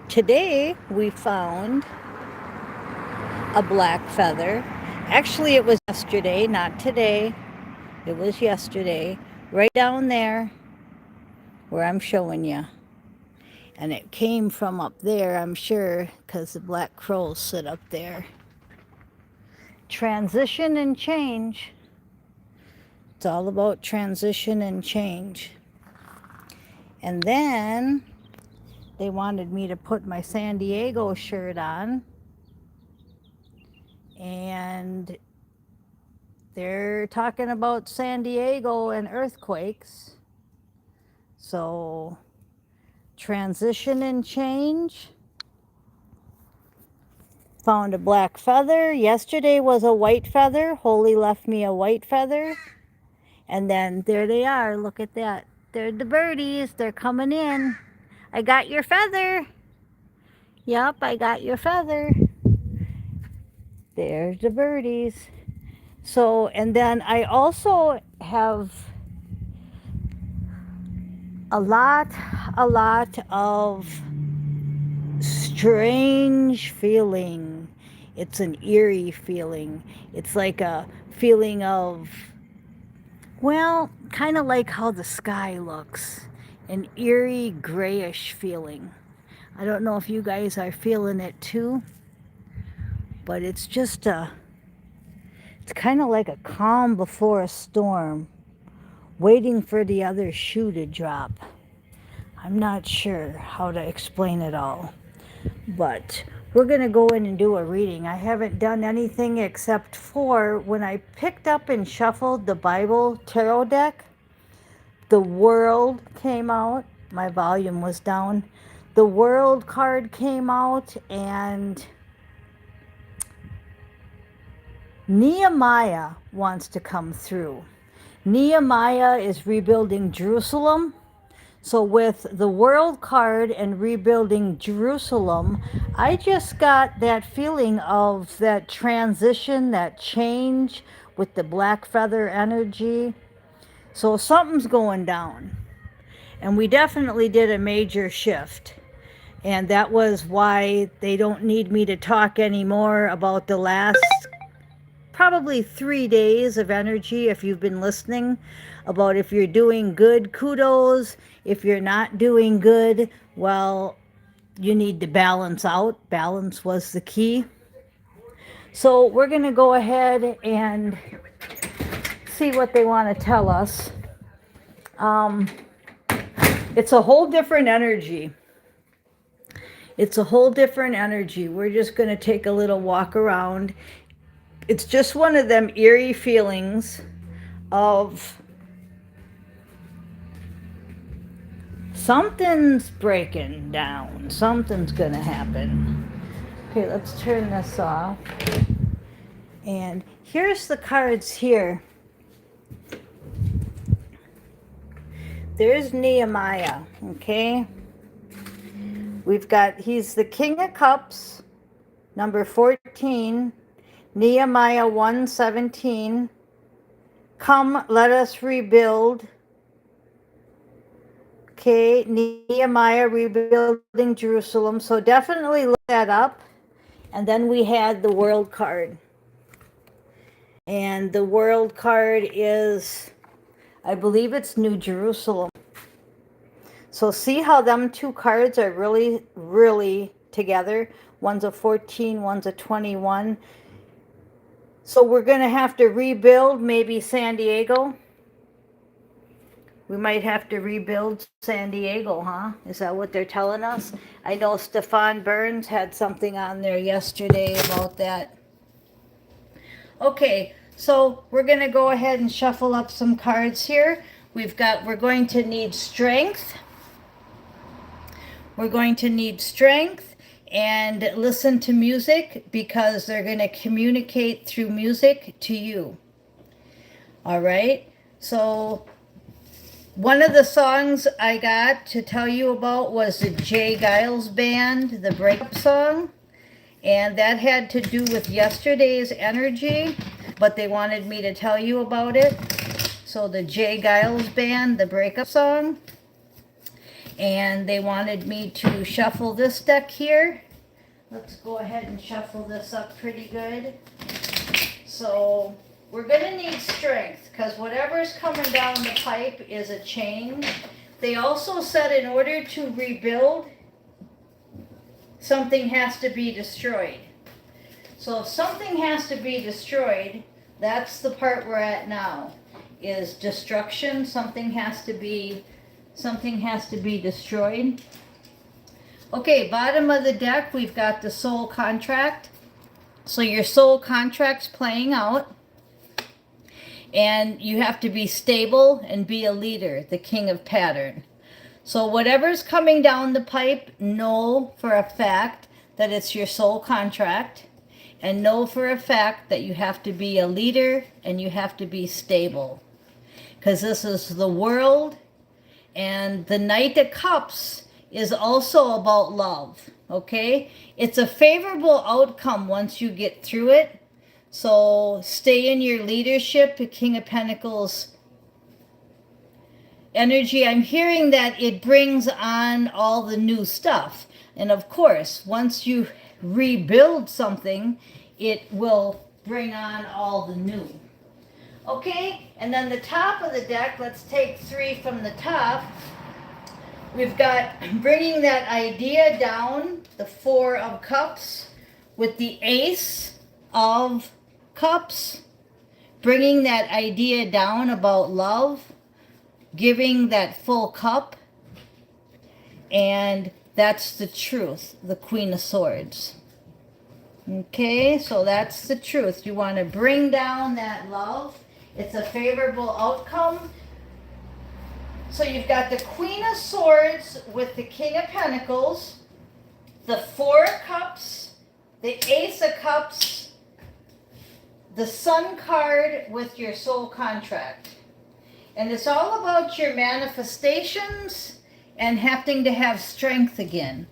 Today we found a black feather. Actually, it was yesterday, not today. It was yesterday, right down there where I'm showing you. And it came from up there, I'm sure, because the black crows sit up there. Transition and change. It's all about transition and change. And then they wanted me to put my San Diego shirt on. And they're talking about San Diego and earthquakes. So, transition and change. Found a black feather. Yesterday was a white feather. Holy left me a white feather. And then there they are. Look at that. They're the birdies. They're coming in. I got your feather. Yup, I got your feather. There's the birdies. So, and then I also have a lot of strange feeling. It's an eerie feeling. It's like a feeling of, well, kind of like how the sky looks. An eerie grayish feeling. I don't know if you guys are feeling it too, but it's just it's kind of like a calm before a storm, waiting for the other shoe to drop. I'm not sure how to explain it all, but we're going to go in and do a reading. I haven't done anything except for when I picked up and shuffled the Bible tarot deck, the World came out. My volume was down. The World card came out, and Nehemiah wants to come through. Nehemiah is rebuilding Jerusalem. So with the World card and rebuilding Jerusalem, I just got that feeling of that transition, that change with the black feather energy. So something's going down. And we definitely did a major shift. And that was why they don't need me to talk anymore about the last probably 3 days of energy. If you've been listening, about if you're doing good, kudos. If you're not doing good, well, you need to balance out. Balance was the key. So we're going to go ahead and see what they want to tell us. Um, it's a whole different energy. It's a whole different energy. We're just going to take a little walk around. It's just one of them eerie feelings of something's breaking down. Something's going to happen. Okay, let's turn this off. And here's the cards here. There's Nehemiah, okay? We've got, he's the King of Cups, number 14, Nehemiah 1:17. Come, let us rebuild. Okay, Nehemiah rebuilding Jerusalem. So definitely look that up. And then we had the World card. And the World card is, I believe it's New Jerusalem. So see how them two cards are really together. One's a 14, one's a 21. So we're going to have to rebuild maybe San Diego. We might have to rebuild San Diego, huh? Is that what they're telling us? I know Stefan Burns had something on there yesterday about that. Okay, so we're going to go ahead and shuffle up some cards here. We're going to need strength. We're going to need strength and listen to music because they're going to communicate through music to you. All right, so one of the songs I got to tell you about was the Jay Giles Band, the breakup song. And that had to do with yesterday's energy, but they wanted me to tell you about it. So the Jay Giles Band, the breakup song. and they wanted me to shuffle this deck here. Let's go ahead and shuffle this up pretty good. So we're gonna need strength, because whatever's coming down the pipe is a change. They also said in order to rebuild, something has to be destroyed. So if something has to be destroyed, that's the part we're at now, is destruction. Something has to be destroyed. Okay, bottom of the deck, we've got the soul contract. So your soul contract's playing out. And you have to be stable and be a leader, the king of pattern. So whatever's coming down the pipe, know for a fact that it's your soul contract. And know for a fact that you have to be a leader and you have to be stable. Because this is the world, and the Knight of Cups is also about love, okay? It's a favorable outcome once you get through it. So stay in your leadership, the King of Pentacles energy. I'm hearing that it brings on all the new stuff. And of course, once you rebuild something, it will bring on all the new. Okay, and then the top of the deck, let's take 3 from the top. We've got bringing that idea down, the 4 of Cups, with the Ace of Cups, bringing that idea down about love, giving that full cup, and that's the truth, the Queen of Swords. Okay, so that's the truth. You want to bring down that love. It's a favorable outcome. So you've got the Queen of Swords with the King of Pentacles, the 4 of Cups, the Ace of Cups, the Sun card with your soul contract. And it's all about your manifestations and having to have strength again.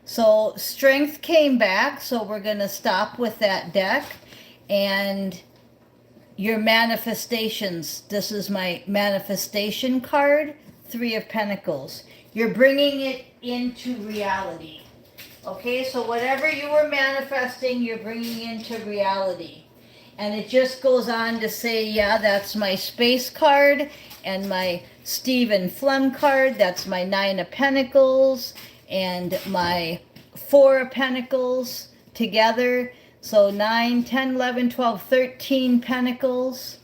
So strength came back, so we're going to stop with that deck. And your manifestations, this is my manifestation card, 3 of Pentacles. You're bringing it into reality. Okay, so whatever you were manifesting, you're bringing into reality. And it just goes on to say, yeah, that's my space card and my Stephen Flem card. That's my 9 of Pentacles and my 4 of Pentacles together. So 9, 10, 11, 12, 13 Pentacles.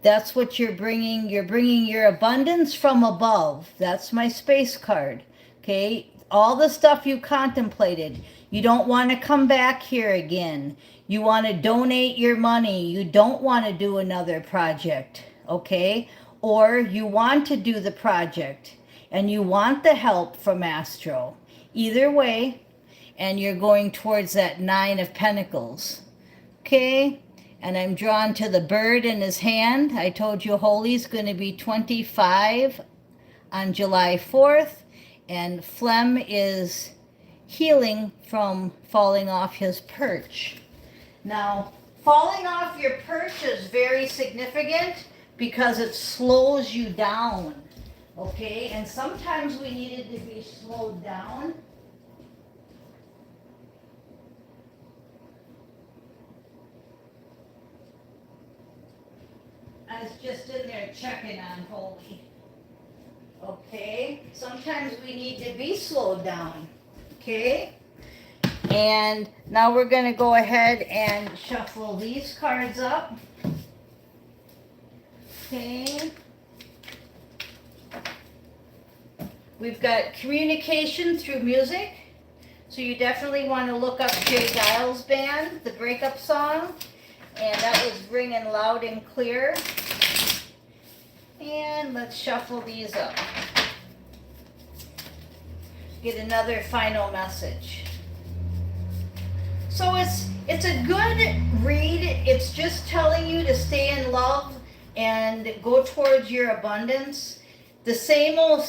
That's what you're bringing. You're bringing your abundance from above. That's my space card. Okay, all the stuff you contemplated. You don't want to come back here again. You want to donate your money. You don't want to do another project, okay? Or you want to do the project and you want the help from Astro. Either way, and you're going towards that 9 of Pentacles, okay? And I'm drawn to the bird in his hand. I told you Holy's going to be 25 on July 4th, and Flem is healing from falling off his perch. Now, falling off your perch is very significant because it slows you down, okay? And sometimes we needed to be slowed down. I was just in there checking on Holy. Okay, sometimes we need to be slowed down. Okay, and now we're going to go ahead and shuffle these cards up. Okay, we've got communication through music, so you definitely want to look up Jay Giles Band, the breakup song, and that was ringing loud and clear. And let's shuffle these up. Get another final message. So it's a good read. It's just telling you to stay in love and go towards your abundance. The same old,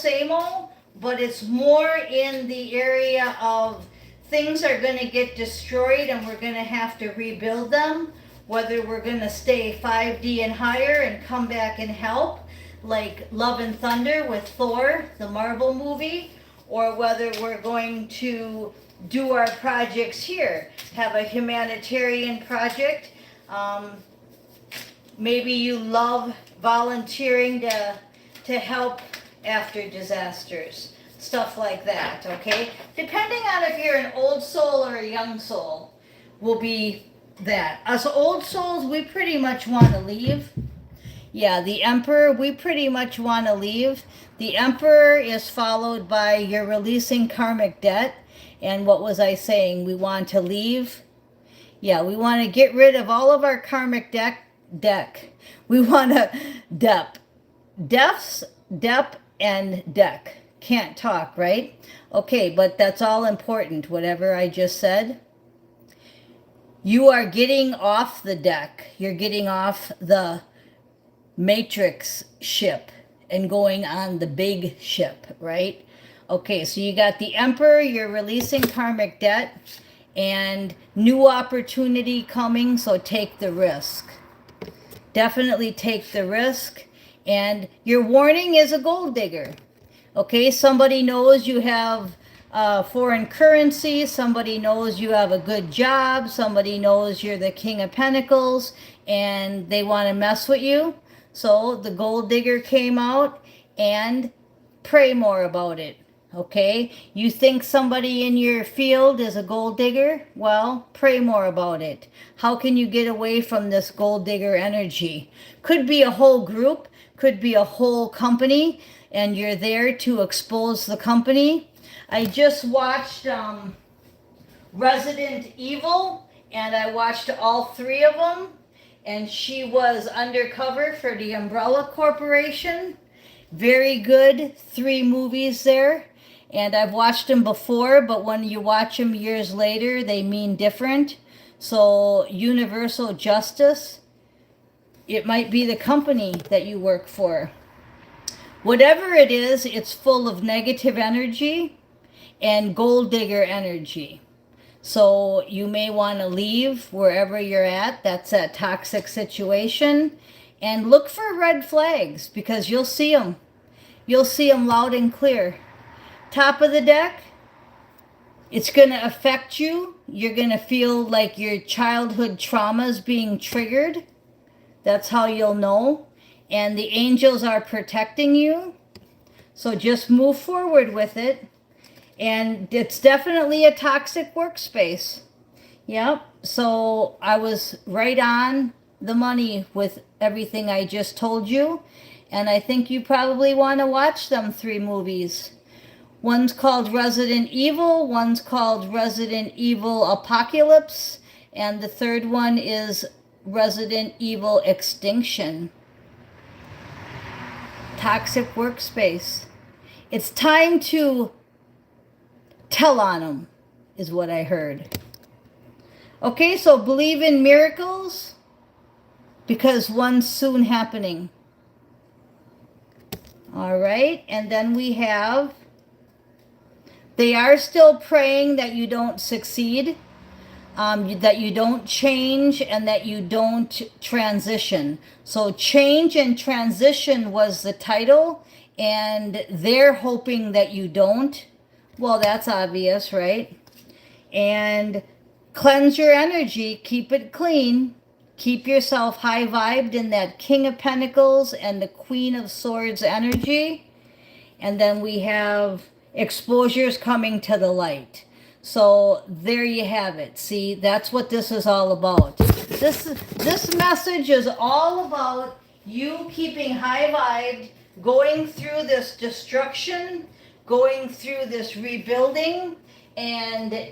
but it's more in the area of things are going to get destroyed and we're going to have to rebuild them, whether we're going to stay 5D and higher and come back and help. like Love and Thunder with Thor, the Marvel movie, or whether we're going to do our projects here, have a humanitarian project. Maybe you love volunteering to help after disasters, stuff like that, okay? Depending on if you're an old soul or a young soul, will be that. Us old souls, we pretty much want to leave. Yeah, the Emperor, we pretty much want to leave. The Emperor is followed by you're releasing karmic debt. And what was I saying? We want to leave. Yeah, we want to get rid of all of our karmic deck. We want to deaths, and deck. Can't talk, right? Okay, but that's all important, whatever I just said. You are getting off the deck. You're getting off the matrix ship and going on the big ship, right? Okay, so you got the Emperor, you're releasing karmic debt and new opportunity coming, so take the risk. Definitely take the risk. And your warning is a gold digger. Okay, somebody knows you have foreign currency, somebody knows you have a good job, somebody knows you're the King of Pentacles, and they want to mess with you. So the gold digger came out, and pray more about it. Okay, you think somebody in your field is a gold digger? Well, pray more about it. How can you get away from this gold digger energy? Could be a whole group, could be a whole company, and you're there to expose the company. I just watched Resident Evil, and I watched all three of them, and she was undercover for the Umbrella Corporation. Very good, 3 movies there. And I've watched them before, but when you watch them years later, they mean different. So Universal Justice, it might be the company that you work for. Whatever it is, it's full of negative energy and gold digger energy. So you may want to leave wherever you're at. That's a toxic situation. And look for red flags, because you'll see them. You'll see them loud and clear. Top of the deck, it's going to affect you. You're going to feel like your childhood trauma is being triggered. That's how you'll know. And the angels are protecting you. So just move forward with it. And it's definitely a toxic workspace. Yep. So I was right on the money with everything I just told you. And I think you probably want to watch them 3 movies. One's called Resident Evil, one's called Resident Evil Apocalypse, and the third one is Resident Evil Extinction. Toxic workspace. It's time to tell on them, is what I heard. Okay, so believe in miracles, because one's soon happening. All right, and then we have, they are still praying that you don't succeed, that you don't change, and that you don't transition. So change and transition was the title, and they're hoping that you don't. Well, that's obvious, right? And cleanse your energy, keep it clean. Keep yourself high vibed in that King of Pentacles and the Queen of Swords energy. And then we have exposures coming to the light. So there you have it. See, that's what this is all about. This message is all about you keeping high vibed, going through this destruction, going through this rebuilding, and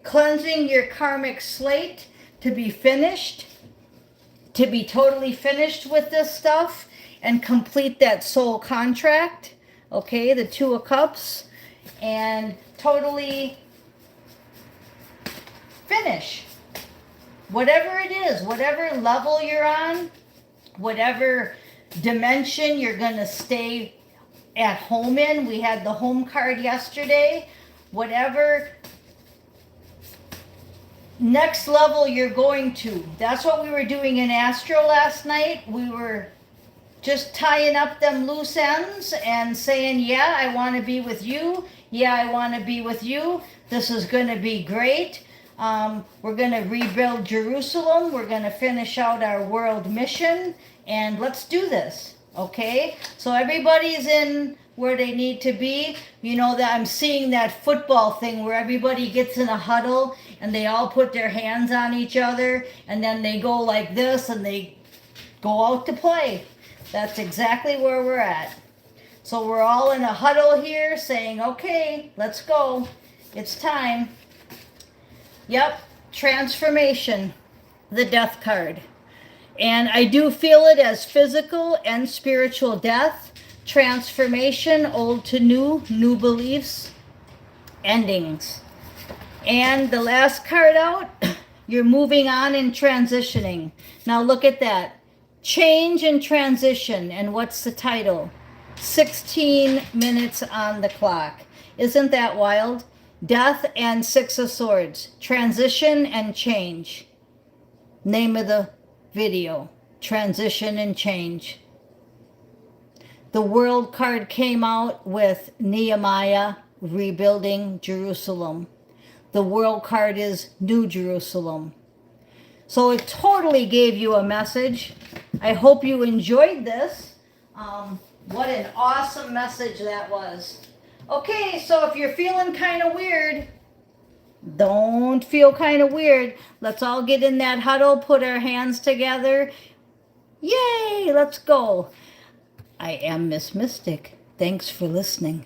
cleansing your karmic slate to be finished, to be totally finished with this stuff and complete that soul contract. Okay, the 2 of Cups, and totally finish whatever it is, whatever level you're on, whatever dimension you're going to stay at home in. We had the home card yesterday. Whatever next level you're going to. That's what we were doing in Astro last night. We were just tying up them loose ends and saying, yeah, I want to be with you. Yeah, I want to be with you. This is going to be great. We're going to rebuild Jerusalem. We're going to finish out our world mission. And let's do this. Okay? So everybody's in where they need to be. You know that I'm seeing that football thing where everybody gets in a huddle and they all put their hands on each other and then they go like this and they go out to play. That's exactly where we're at. So we're all in a huddle here saying, okay, let's go. It's time. Yep, transformation, the death card. And I do feel it as physical and spiritual death, transformation, old to new, new beliefs, endings. And the last card out, you're moving on and transitioning. Now look at that. Change and transition. And what's the title? 16 minutes on the clock. Isn't that wild? Death and Six of Swords. Transition and change. Name of the video. Transition and change. The World card came out with Nehemiah rebuilding Jerusalem. The World card is New Jerusalem. So it totally gave you a message. I hope you enjoyed this. What an awesome message that was. Okay, so if you're feeling kind of weird, don't feel kind of weird. Let's all get in that huddle, put our hands together. Yay, let's go. I am Miss Mystic. Thanks for listening.